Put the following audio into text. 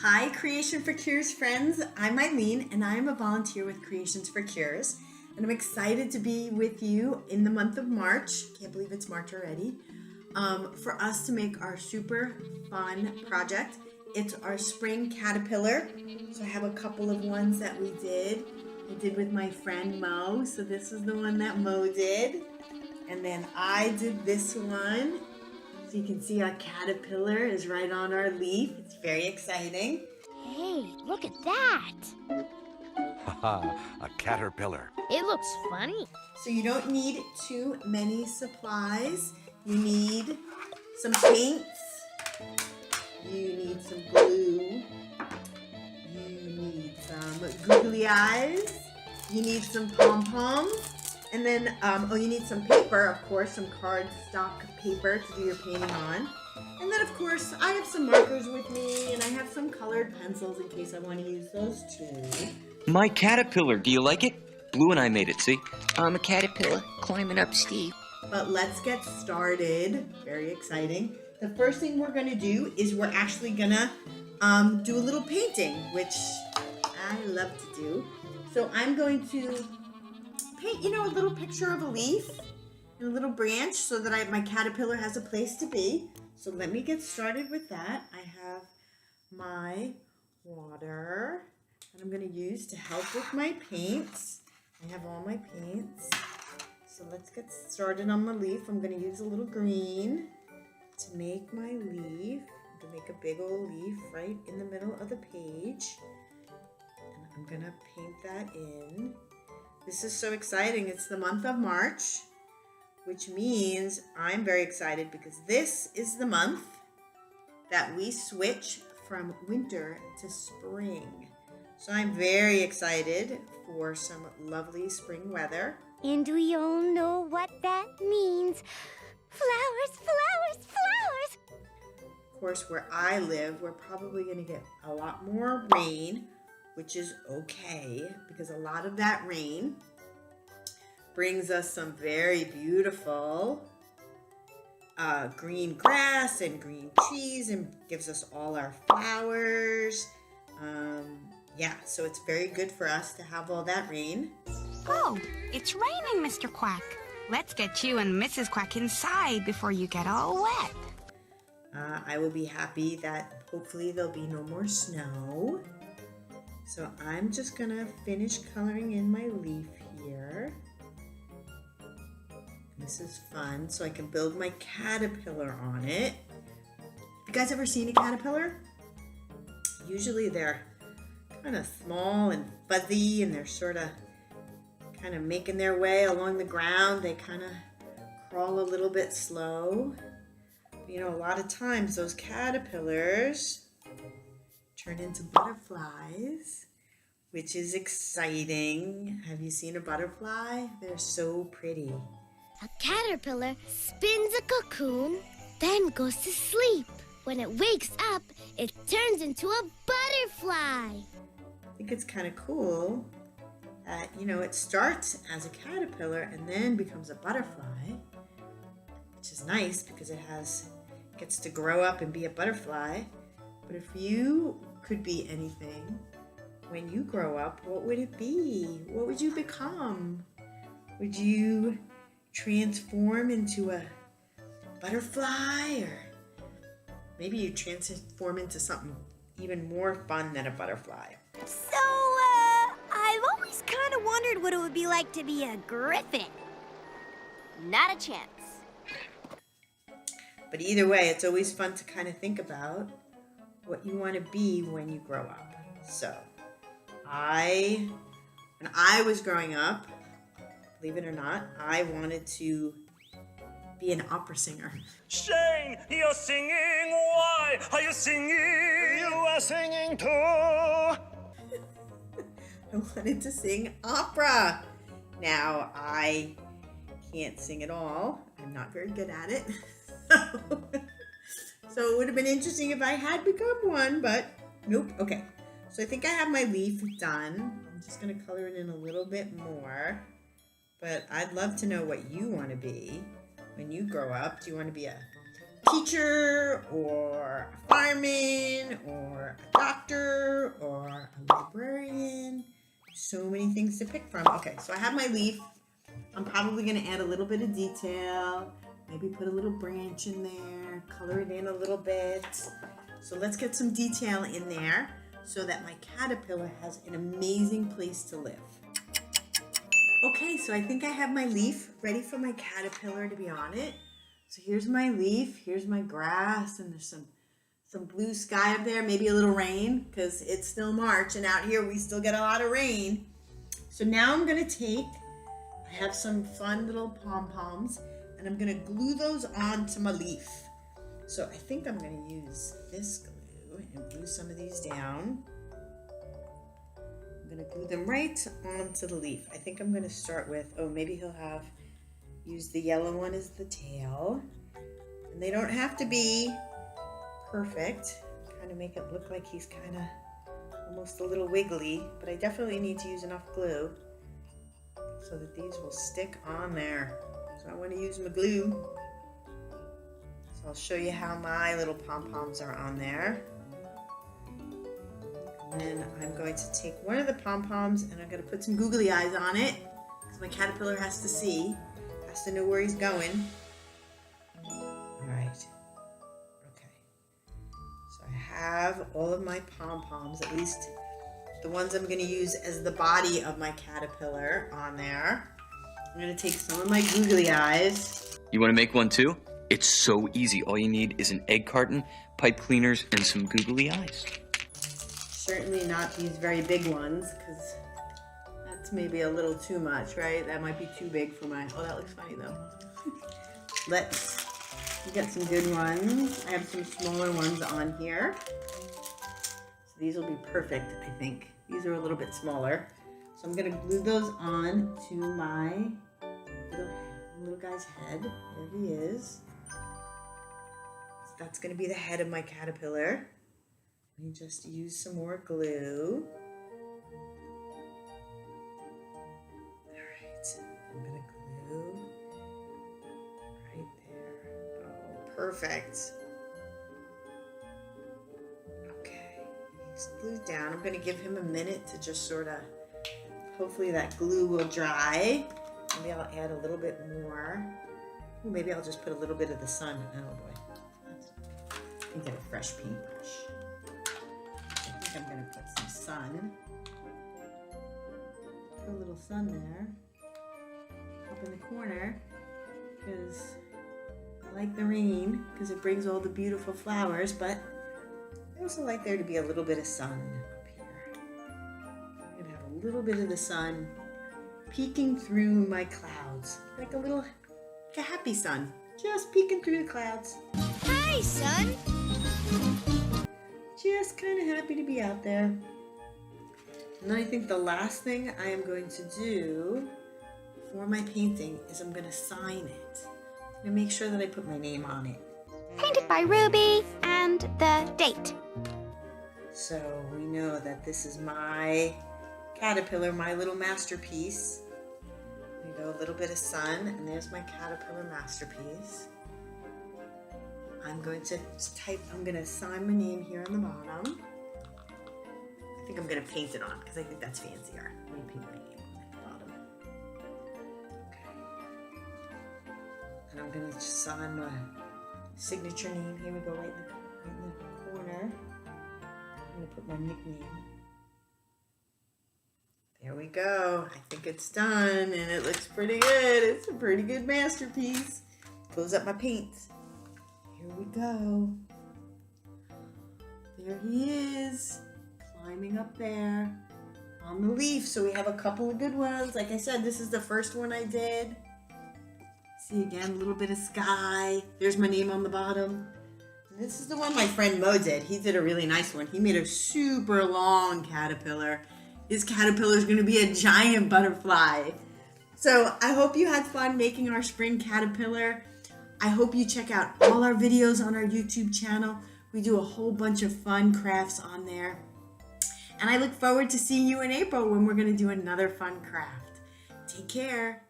Hi, Creation for Cures friends. I'm Eileen and I'm a volunteer with Creations for Cures. And I'm excited to be with you in the month of March. Can't believe it's March already. For us to make our super fun project. It's our spring caterpillar. So I have a couple of ones that I did with my friend Moe. So this is the one that Moe did. And then I did this one. So you can see our caterpillar is right on our leaf. It's very exciting. Hey, look at that. Haha, a caterpillar. It looks funny. So you don't need too many supplies. You need some paints. You need some glue. You need some googly eyes. You need some pom-poms. And then, you need some paper, of course, some cardstock paper to do your painting on. And then, of course, I have some markers with me, and I have some colored pencils in case I want to use those too. My caterpillar, do you like it? Blue and I made it, see? I'm a caterpillar climbing up steep. But let's get started. Very exciting. The first thing we're going to do is we're actually going to do a little painting, which I love to do. So I'm going to paint, a little picture of a leaf and a little branch so that my caterpillar has a place to be. So let me get started with that. I have my water that I'm going to use to help with my paints. I have all my paints. So let's get started on my leaf. I'm going to use a little green to make my leaf. I'm going to make a big old leaf right in the middle of the page. And I'm going to paint that in. This is so exciting. It's the month of March, which means I'm very excited because this is the month that we switch from winter to spring. So I'm very excited for some lovely spring weather. And we all know what that means. Flowers, flowers, flowers. Of course, where I live, we're probably going to get a lot more rain, which is okay because a lot of that rain brings us some very beautiful green grass and green trees and gives us all our flowers. So it's very good for us to have all that rain. Oh, it's raining, Mr. Quack. Let's get you and Mrs. Quack inside before you get all wet. I will be happy that hopefully there'll be no more snow. So I'm just gonna finish coloring in my leaf here. This is fun, so I can build my caterpillar on it. Have you guys ever seen a caterpillar? Usually they're kind of small and fuzzy and they're sort of kind of making their way along the ground. They kind of crawl a little bit slow. A lot of times those caterpillars turn into butterflies, which is exciting. Have you seen a butterfly? They're so pretty. A caterpillar spins a cocoon, then goes to sleep. When it wakes up, it turns into a butterfly. I think it's kind of cool that, it starts as a caterpillar and then becomes a butterfly, which is nice because it gets to grow up and be a butterfly. But if you could be anything when you grow up, what would it be? What would you become? Would you transform into a butterfly, or maybe you transform into something even more fun than a butterfly? So, I've always kind of wondered what it would be like to be a griffin. Not a chance. But either way, it's always fun to kind of think about what you want to be when you grow up. So, when I was growing up, believe it or not, I wanted to be an opera singer. Shane, you're singing. Why are you singing? You are singing too. I wanted to sing opera. Now, I can't sing at all. I'm not very good at it. So it would have been interesting if I had become one, but nope. Okay, so I think I have my leaf done. I'm just going to color it in a little bit more. But I'd love to know what you want to be when you grow up. Do you want to be a teacher or a fireman or a doctor or a librarian. So many things to pick from. Okay, so I have my leaf. I'm probably going to add a little bit of detail. Maybe put a little branch in there, color it in a little bit. So let's get some detail in there so that my caterpillar has an amazing place to live. Okay, so I think I have my leaf ready for my caterpillar to be on it. So here's my leaf, here's my grass, and there's some blue sky up there, maybe a little rain because it's still March and out here we still get a lot of rain. So now I'm gonna I have some fun little pom-poms and I'm gonna glue those onto my leaf. So I think I'm gonna use this glue and glue some of these down. I'm gonna glue them right onto the leaf. I think I'm gonna start with, maybe he'll use the yellow one as the tail. And they don't have to be perfect. Kind of make it look like he's kind of almost a little wiggly, but I definitely need to use enough glue so that these will stick on there. So I want to use my glue. So I'll show you how my little pom-poms are on there. And then I'm going to take one of the pom-poms and I'm going to put some googly eyes on it because my caterpillar has to see, has to know where he's going. All right. Okay. So I have all of my pom-poms, at least the ones I'm going to use as the body of my caterpillar on there. I'm going to take some of my googly eyes. You want to make one too? It's so easy. All you need is an egg carton, pipe cleaners, and some googly eyes. Certainly not these very big ones, because that's maybe a little too much, right? That might be too big for my, that looks funny though. We got some good ones. I have some smaller ones on here. So these will be perfect, I think. These are a little bit smaller. So I'm gonna glue those on to my little guy's head. There he is. So that's gonna be the head of my caterpillar. Let me just use some more glue. All right, I'm gonna glue right there. Oh, perfect. Okay, he's glued down. I'm gonna give him a minute to just sort of, hopefully that glue will dry. Maybe I'll add a little bit more. Ooh, maybe I'll just put a little bit of the sun. Oh boy, I can get a fresh paintbrush. I think I'm gonna put some sun. Put a little sun there, up in the corner, because I like the rain, because it brings all the beautiful flowers, but I also like there to be a little bit of sun up here. I'm gonna have a little bit of the sun peeking through my clouds, like a happy sun, just peeking through the clouds. Hi, sun. Just kind of happy to be out there. And then I think the last thing I am going to do for my painting is I'm going to sign it. I'm going to make sure that I put my name on it. Painted by Ruby, and the date. So we know that this is my caterpillar, my little masterpiece. There you go, a little bit of sun, and there's my caterpillar masterpiece. I'm going to sign my name here on the bottom. I think I'm going to paint it on because I think that's fancier. Let me paint my name on the bottom. Okay. And I'm going to just sign my signature name. Here we go, right in the corner. I'm going to put my nickname. There we go. I think it's done and it looks pretty good. It's a pretty good masterpiece. Close up my paint. Here we go. There he is, climbing up there on the leaf. So we have a couple of good ones. Like I said, this is the first one I did. See again, a little bit of sky. There's my name on the bottom. And this is the one my friend Mo did. He did a really nice one. He made a super long caterpillar. His caterpillar is going to be a giant butterfly. So I hope you had fun making our spring caterpillar. I hope you check out all our videos on our YouTube channel. We do a whole bunch of fun crafts on there. And I look forward to seeing you in April when we're going to do another fun craft. Take care.